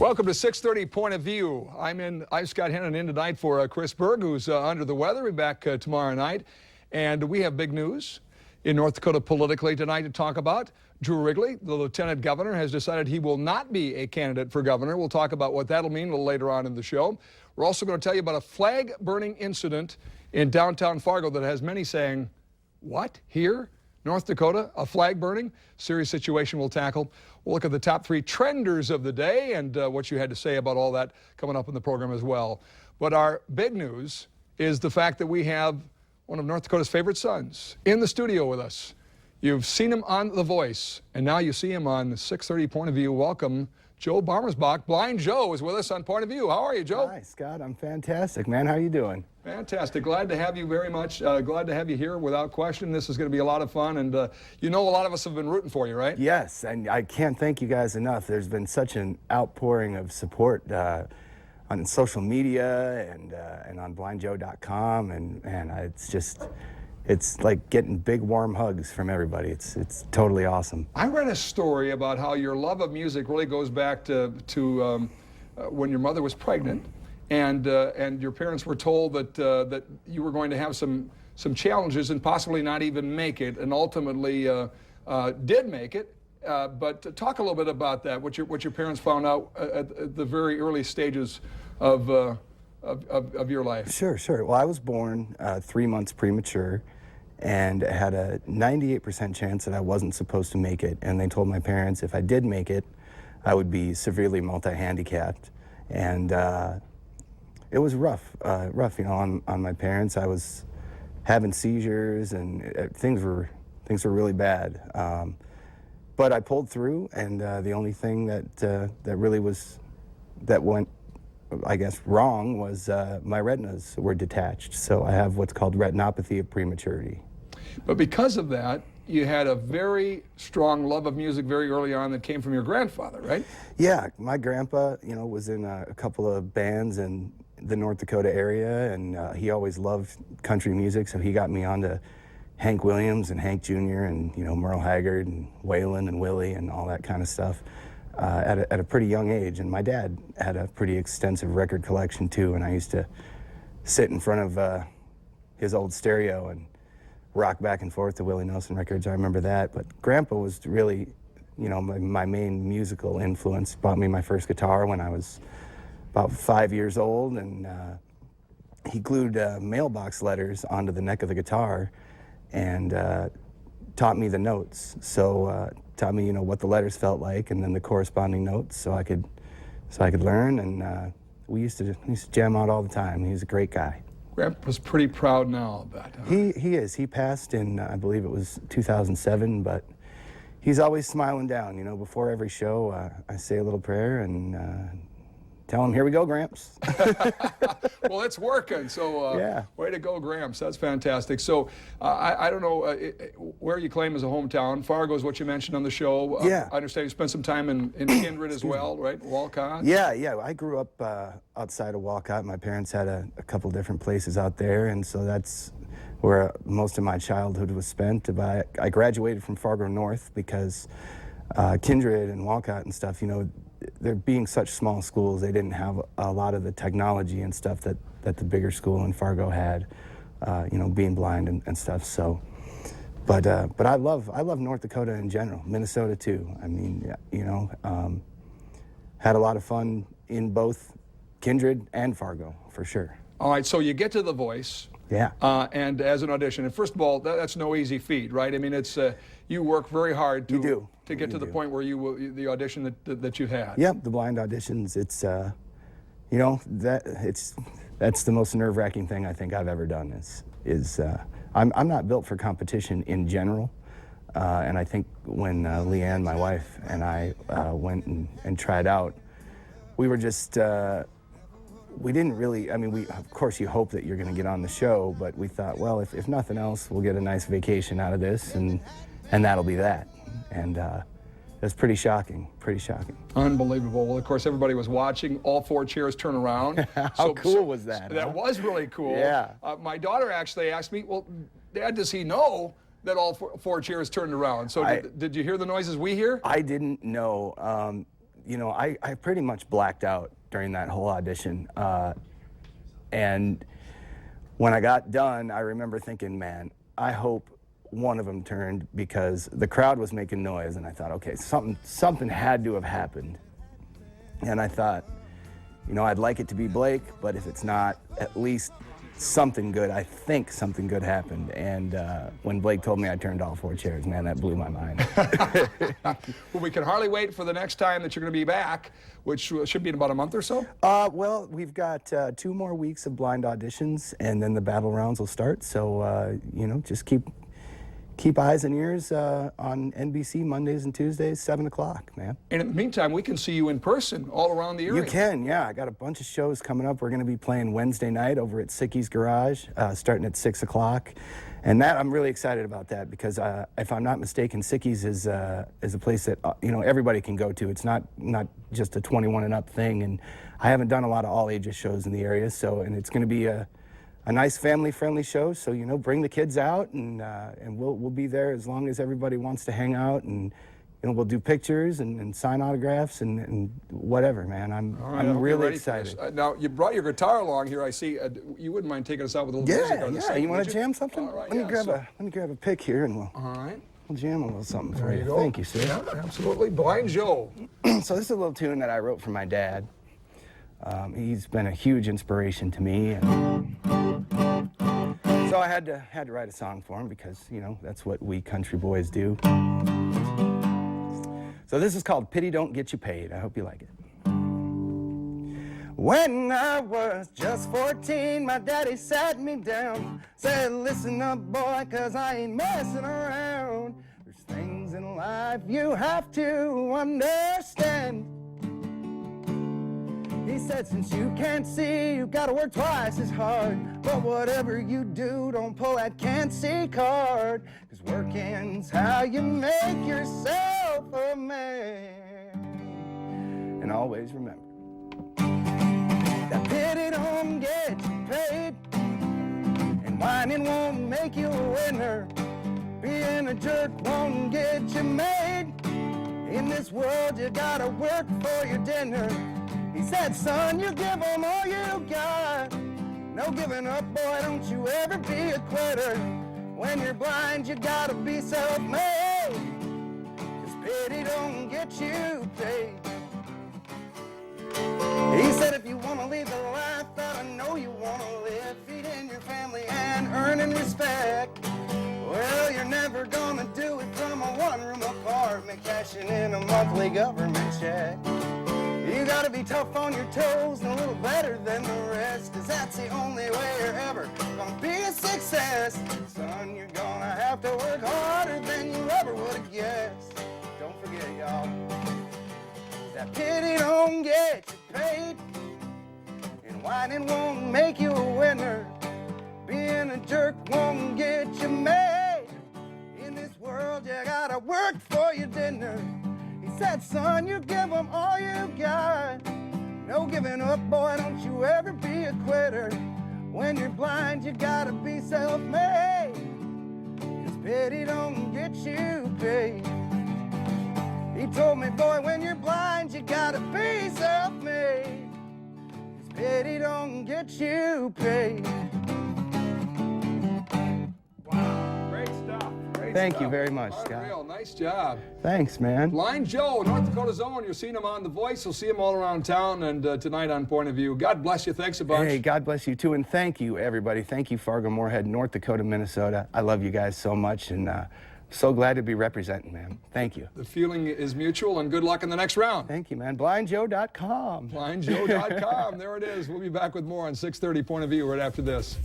Welcome to 6:30 Point of View. I'm Scott Hennon in tonight for Chris Berg, who's under the weather. We'll be back tomorrow night. And we have big news in North Dakota politically tonight to talk about. Drew Wrigley, the lieutenant governor, has decided he will not be a candidate for governor. We'll talk about what that'll mean a little later on in the show. We're also going to tell you about a flag burning incident in downtown Fargo that has many saying, what, here? North Dakota, a flag burning? Serious situation we'll tackle. We'll look at the top 3 trenders of the day and what you had to say about all that coming up in the program as well. But our big news is the fact that we have one of North Dakota's favorite sons in the studio with us. You've seen him on The Voice, and now you see him on 6:30 Point of View. Welcome, Joe Barmersbach. Blind Joe is with us on Point of View. How are you, Joe? Hi, Scott. I'm fantastic, man. How are you doing? Fantastic. Glad to have you very much. Glad to have you here without question. This is going to be a lot of fun, and you know a lot of us have been rooting for you, right? Yes, and I can't thank you guys enough. There's been such an outpouring of support on social media and on blindjoe.com, and it's like getting big warm hugs from everybody. It's totally awesome. I read a story about how your love of music really goes back to when your mother was pregnant, and your parents were told that you were going to have some challenges and possibly not even make it, and ultimately did make it. But talk a little bit about that. What your parents found out at the very early stages of your life. Sure. Well, I was born 3 months premature and had a 98% chance that I wasn't supposed to make it. And they told my parents if I did make it, I would be severely multi-handicapped. And it was rough, on my parents. I was having seizures and things were really bad. But I pulled through, and the only thing that went, I guess, wrong was my retinas were detached. So I have what's called retinopathy of prematurity. But because of that, you had a very strong love of music very early on that came from your grandfather, right? Yeah, my grandpa, was in a couple of bands in the North Dakota area, and he always loved country music, so he got me onto Hank Williams and Hank Jr. and, Merle Haggard and Waylon and Willie and all that kind of stuff. At a pretty young age, and my dad had a pretty extensive record collection too, and I used to sit in front of his old stereo and rock back and forth to Willie Nelson records. I remember that, but Grandpa was really, my main musical influence. Bought me my first guitar when I was about 5 years old, and he glued mailbox letters onto the neck of the guitar and taught me the notes. So taught me, what the letters felt like, and then the corresponding notes, so I could learn. And we used to jam out all the time. He's a great guy. Grandpa's pretty proud now of that. Huh? He is. He passed in, I believe it was 2007, but he's always smiling down. Before every show, I say a little prayer and tell him, here we go, Gramps. Well, it's working, so yeah. Way to go, Gramps. That's fantastic. So I don't know where you claim as a hometown. Fargo is what you mentioned on the show. Yeah. I understand you spent some time in Kindred as well, right? Walcott? Yeah. I grew up outside of Walcott. My parents had a couple different places out there, and so that's where most of my childhood was spent. But I graduated from Fargo North because Kindred and Walcott and stuff, they're being such small schools, they didn't have a lot of the technology and stuff that the bigger school in Fargo had, being blind and stuff. So, but I love North Dakota in general, Minnesota too. I mean, had a lot of fun in both Kindred and Fargo, for sure. All right, so you get to The Voice. Yeah. And as an audition, and first of all, that's no easy feat, right? I mean, it's you work very hard to get to the point where the audition that you had. Yep, the blind auditions. It's that's the most nerve-wracking thing I think I've ever done. I'm not built for competition in general, and I think when Leanne, my wife, and I went and tried out, we were just. We didn't really, of course you hope that you're going to get on the show, but we thought, well, if nothing else, we'll get a nice vacation out of this, and that'll be that. And it's pretty shocking. Unbelievable. Well, of course, everybody was watching. All 4 chairs turn around. How cool was that? That was really cool. Yeah. My daughter actually asked me, well, Dad, does he know that all 4 chairs turned around? So did you hear the noises we hear? I didn't know. you know, I pretty much blacked out during that whole audition. And when I got done, I remember thinking, man, I hope one of them turned, because the crowd was making noise, and I thought, okay, something had to have happened. And I thought, you know, I'd like it to be Blake, but if it's not, at least something good. I think something good happened. And when Blake told me I turned all 4 chairs, man, that blew my mind. Well, we can hardly wait for the next time that you're going to be back, which should be in about a month or so. Well, we've got 2 more weeks of blind auditions, and then the battle rounds will start. So, you know, just keep eyes and ears on NBC Mondays and Tuesdays, 7 o'clock, man. And in the meantime, we can see you in person all around the area. You can, yeah. I got a bunch of shows coming up. We're going to be playing Wednesday night over at Sicky's Garage, starting at 6 o'clock. And that, I'm really excited about that, because if I'm not mistaken, Sicky's is a place that, you know, everybody can go to. It's not just a 21 and up thing. And I haven't done a lot of all ages shows in the area, so, and it's going to be a nice family-friendly show, so, you know, bring the kids out, and we'll be there as long as everybody wants to hang out, and, you know, we'll do pictures and sign autographs and whatever, man. I'm really excited. Now, you brought your guitar along here. I see. You wouldn't mind taking us out with a little music on the side, You want would to jam something? All right, let me grab a pick here, and all right. we'll jam a little something for There you go. Thank you, sir. Yeah, absolutely. Blind Joe. So this is a little tune that I wrote for my dad. He's been a huge inspiration to me, and so I had to write a song for him, because, you know, that's what we country boys do. So this is called Pity Don't Get You Paid. I hope you like it. When I was just 14, my daddy sat me down, said, listen up, boy, 'cause I ain't messing around. There's things in life you have to understand. He said, since you can't see, you gotta work twice as hard. But whatever you do, don't pull that can't see card. 'Cause working's how you make yourself a man. And always remember that pity don't get you paid, and whining won't make you a winner. Being a jerk won't get you made. In this world, you gotta work for your dinner. He said, son, you give them all you got. No giving up, boy, don't you ever be a quitter. When you're blind, you gotta be self-made. 'Cause pity don't get you paid. He said, if you wanna lead the life that I know you wanna live, feeding your family and earning respect, well, you're never gonna do it from a one-room apartment, cashing in a monthly government check. You gotta be tough on your toes and a little better than the rest, 'cause that's the only way you're ever gonna be a success. Son, you're gonna have to work harder than you ever would have guessed. Don't forget, y'all, that pity don't get you paid, and whining won't make you a winner. Being a jerk won't get you made. In this world, you gotta work for your dinner. He said, son, you give them all you got. No giving up, boy, don't you ever be a quitter. When you're blind, you gotta be self-made. 'Cause pity don't get you paid. He told me, boy, when you're blind, you gotta be self-made. 'Cause pity don't get you paid. Thank you very much, Scott. Unreal. Nice job. Thanks, man. Blind Joe, North Dakota's own. You've seen him on The Voice. You'll see him all around town, and tonight on Point of View. God bless you. Thanks a bunch. Hey, God bless you too, and thank you, everybody. Thank you, Fargo, Moorhead, North Dakota, Minnesota. I love you guys so much, and so glad to be representing, man. Thank you. The feeling is mutual, and good luck in the next round. Thank you, man. BlindJoe.com. BlindJoe.com. There it is. We'll be back with more on 6:30 Point of View right after this.